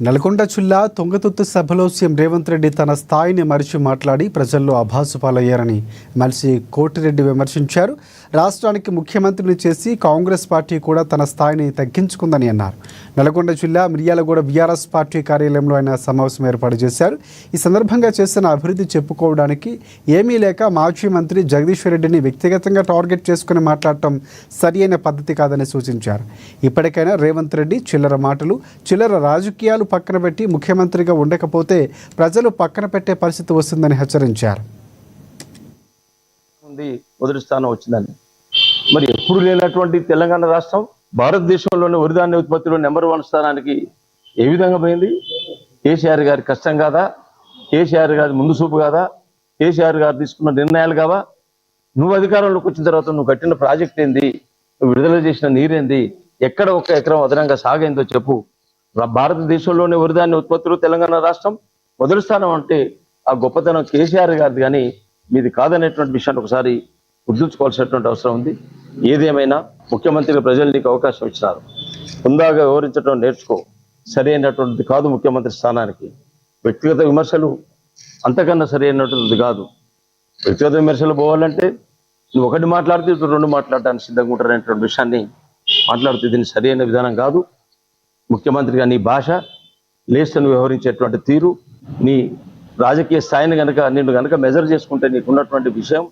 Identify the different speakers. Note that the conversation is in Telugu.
Speaker 1: నల్గొండ జిల్లా తుంగతుర్తి సభలో సీఎం రేవంత్ రెడ్డి తన స్థాయిని మరిచి మాట్లాడి ప్రజల్లో అభాసుపాలయ్యారని ఎమ్మెల్సీ కోటిరెడ్డి విమర్శించారు. రాష్ట్రానికి ముఖ్యమంత్రిని చేసి కాంగ్రెస్ పార్టీ కూడా తన స్థాయిని తగ్గించుకుందని అన్నారు. నల్గొండ జిల్లా మిర్యాలగూడ బీఆర్ఎస్ పార్టీ కార్యాలయంలో ఆయన సమావేశం ఏర్పాటు చేశారు. ఈ సందర్భంగా చేసిన అభివృద్ధి చెప్పుకోవడానికి ఏమీ లేక మాజీ మంత్రి జగదీశ్వర్ రెడ్డిని వ్యక్తిగతంగా టార్గెట్ చేసుకుని మాట్లాడటం సరియైన పద్ధతి కాదని సూచించారు. ఇప్పటికైనా రేవంత్ రెడ్డి చిల్లర మాటలు, చిల్లర రాజకీయాలు పక్కన పెట్టి ముఖ్యమంత్రిగా ఉండకపోతే ప్రజలు పక్కన పెట్టే పరిస్థితి వస్తుందని హెచ్చరించారు.
Speaker 2: మొదటి స్థానం వచ్చిందని మరి ఎప్పుడు లేనటువంటి తెలంగాణ రాష్ట్రం భారతదేశంలోని వరిధాన్య ఉత్పత్తిలో నెంబర్ 1 స్థానానికి ఏ విధంగా పోయింది? కేసీఆర్ గారి కష్టం కాదా? కేసీఆర్ గారి ముందు చూపు కాదా? కేసీఆర్ గారు తీసుకున్న నిర్ణయాలు కావా? నువ్వు అధికారంలోకి వచ్చిన తర్వాత నువ్వు కట్టిన ప్రాజెక్ట్ ఏంది? నువ్వు విడుదల చేసిన నీరేంది? ఎక్కడ 1 ఎకరం అదనంగా సాగైందో చెప్పు. భారతదేశంలోని వరిధాన్య ఉత్పత్తులు తెలంగాణ రాష్ట్రం మొదటి స్థానం అంటే ఆ గొప్పతనం కేసీఆర్ గారిది కానీ మీది కాదనేటువంటి విషయాన్ని ఒకసారి గుర్తుంచుకోవాల్సినటువంటి అవసరం ఉంది. ఏదేమైనా ముఖ్యమంత్రిగా ప్రజలు నీకు అవకాశం ఇచ్చినారు. హుందాగా వివరించడం నేర్చుకో. సరైనటువంటిది కాదు ముఖ్యమంత్రి స్థానానికి. వ్యక్తిగత విమర్శలు అంతకన్నా సరైనటువంటిది కాదు. వ్యక్తిగత విమర్శలు పోవాలంటే నువ్వు ఒకటి మాట్లాడితే ఇటు 2 మాట్లాడటానికి సిద్ధంగా ఉంటారనేటువంటి విషయాన్ని మాట్లాడితే దీన్ని సరైన విధానం కాదు. ముఖ్యమంత్రిగా నీ భాష, లేస్తను వ్యవహరించేటువంటి తీరు, నీ రాజకీయ స్థాయిని నిన్ను గనక మెజర్ చేసుకుంటే నీకున్నటువంటి విషయం